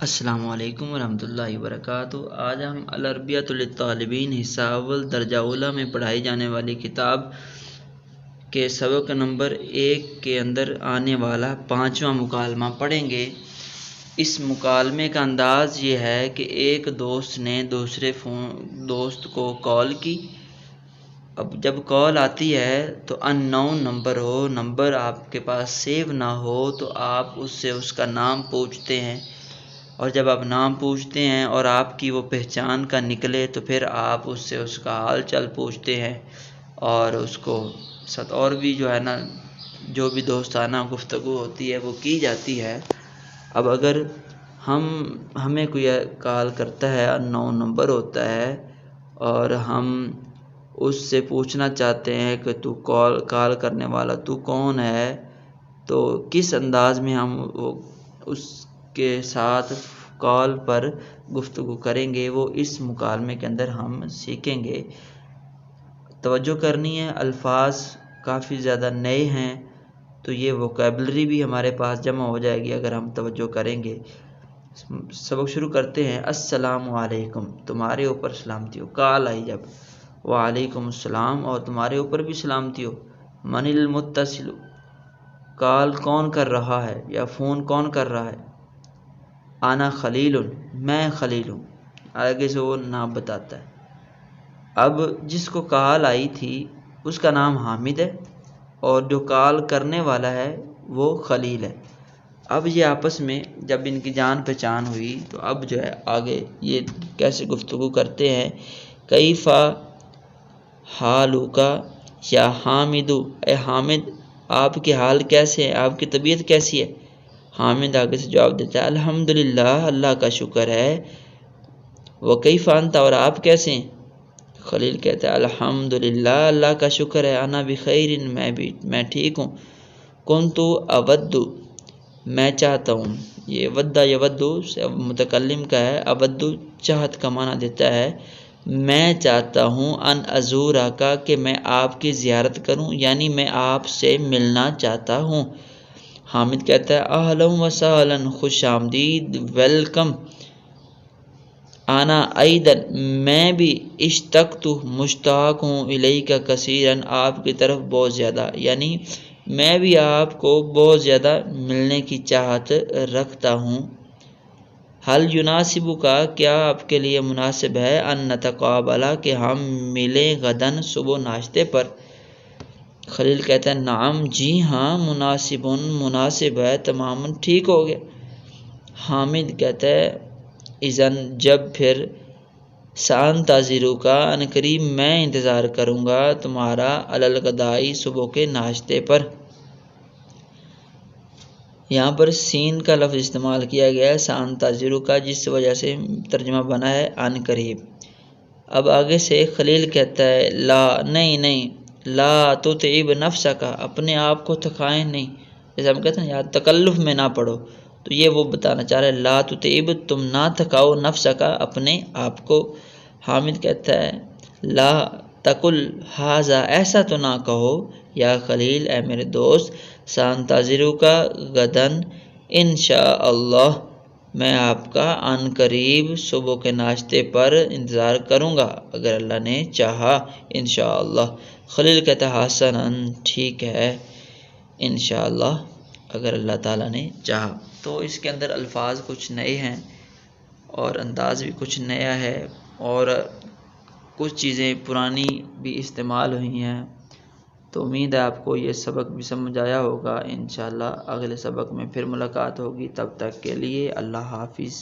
السلام علیکم ورحمۃ اللہ وبرکاتہ۔ آج ہم العربیۃ للطالبین حصہ اول درجہ اولی میں پڑھائی جانے والی کتاب کے سبق نمبر 1 کے اندر آنے والا 5واں مکالمہ پڑھیں گے۔ اس مکالمے کا انداز یہ ہے کہ ایک دوست نے دوسرے دوست کو کال کی۔ اب جب کال آتی ہے تو ان نون نمبر ہو، نمبر آپ کے پاس سیو نہ ہو، تو آپ اس سے اس کا نام پوچھتے ہیں، اور جب آپ نام پوچھتے ہیں اور آپ کی وہ پہچان کا نکلے تو پھر آپ اس سے اس کا حال چال پوچھتے ہیں، اور اس کو ساتھ اور بھی جو ہے نا جو بھی دوستانہ گفتگو ہوتی ہے وہ کی جاتی ہے۔ اب اگر ہمیں کوئی کال کرتا ہے، ان نون نمبر ہوتا ہے، اور ہم اس سے پوچھنا چاہتے ہیں کہ تو کال کرنے والا تو کون ہے، تو کس انداز میں ہم اس کے ساتھ کال پر گفتگو کریں گے وہ اس مکالمے کے اندر ہم سیکھیں گے۔ توجہ کرنی ہے، الفاظ کافی زیادہ نئے ہیں تو یہ ووکیبلری بھی ہمارے پاس جمع ہو جائے گی اگر ہم توجہ کریں گے۔ سبق شروع کرتے ہیں۔ السلام علیکم، تمہارے اوپر سلامتی ہو۔ کال آئی جب، وعلیکم السلام، اور تمہارے اوپر بھی سلامتی ہو۔ من المتصل، کال کون کر رہا ہے یا فون کون کر رہا ہے۔ انا خلیل، میں خلیل ہوں، آگے سے وہ نام بتاتا ہے۔ اب جس کو کال آئی تھی اس کا نام حامد ہے، اور جو کال کرنے والا ہے وہ خلیل ہے۔ اب یہ آپس میں جب ان کی جان پہچان ہوئی تو اب جو ہے آگے یہ کیسے گفتگو کرتے ہیں۔ کیفا حالوکا یا حامدو، اے حامد آپ کے حال کیسے ہیں، آپ کی طبیعت کیسی ہے۔ حامد آگے سے جواب دیتا ہے الحمدللہ، اللہ کا شکر ہے۔ وکیف انت، اور آپ کیسے ہیں۔ خلیل کہتا ہے الحمدللہ، اللہ کا شکر ہے۔ انا بخیر، میں ٹھیک ہوں۔ کنتو اود، میں چاہتا ہوں۔ یہ ودا یودو متکلم کا ہے، اود چاہت کا معنی دیتا ہے۔ میں چاہتا ہوں ان ازورا کا، کہ میں آپ کی زیارت کروں، یعنی میں آپ سے ملنا چاہتا ہوں۔ حامد کہتا ہے اہلا و سہلا، خوش آمدید، ویلکم۔ انا ایضا، میں بھی اشتقت، مشتاق ہوں، الیک کثیرا، آپ کی طرف بہت زیادہ، یعنی میں بھی آپ کو بہت زیادہ ملنے کی چاہت رکھتا ہوں۔ حل یناسب کا، کیا آپ کے لیے مناسب ہے، ان نتقابل، کہ ہم ملیں، غدن، صبح ناشتے پر۔ خلیل کہتا ہے نعم، جی ہاں، مناسب ہے، تمام ٹھیک ہو گیا۔ حامد کہتا ہے اذن، جب پھر، سانتظرو کا، ان قریب میں انتظار کروں گا تمہارا، علی الغداء، صبح کے ناشتے پر۔ یہاں پر سین کا لفظ استعمال کیا گیا ہے سانتظرو کا، جس وجہ سے ترجمہ بنا ہے ان قریب۔ اب آگے سے خلیل کہتا ہے لا، نہیں، لا تتعب نفسک، اپنے آپ کو تھکائیں نہیں۔ جیسے ہم کہتے ہیں یار تکلف میں نہ پڑھو، تو یہ وہ بتانا چاہ رہا ہے لا تتعب، تم نہ تھکاؤ، نفسک، اپنے آپ کو۔ حامد کہتا ہے لا تقل ھذا، ایسا تو نہ کہو، یا خلیل، اے میرے دوست، سانتظرک غدن انشاء اللہ، میں آپ کا عن قریب صبح کے ناشتے پر انتظار کروں گا اگر اللہ نے چاہا، انشاءاللہ۔ خلیل کہتا ہے حسناً، ٹھیک ہے، انشاءاللہ، اگر اللہ تعالیٰ نے چاہا۔ تو اس کے اندر الفاظ کچھ نئے ہیں اور انداز بھی کچھ نیا ہے، اور کچھ چیزیں پرانی بھی استعمال ہوئی ہیں۔ تو امید ہے آپ کو یہ سبق بھی سمجھ آیا ہوگا۔ انشاءاللہ اگلے سبق میں پھر ملاقات ہوگی، تب تک کے لیے اللہ حافظ۔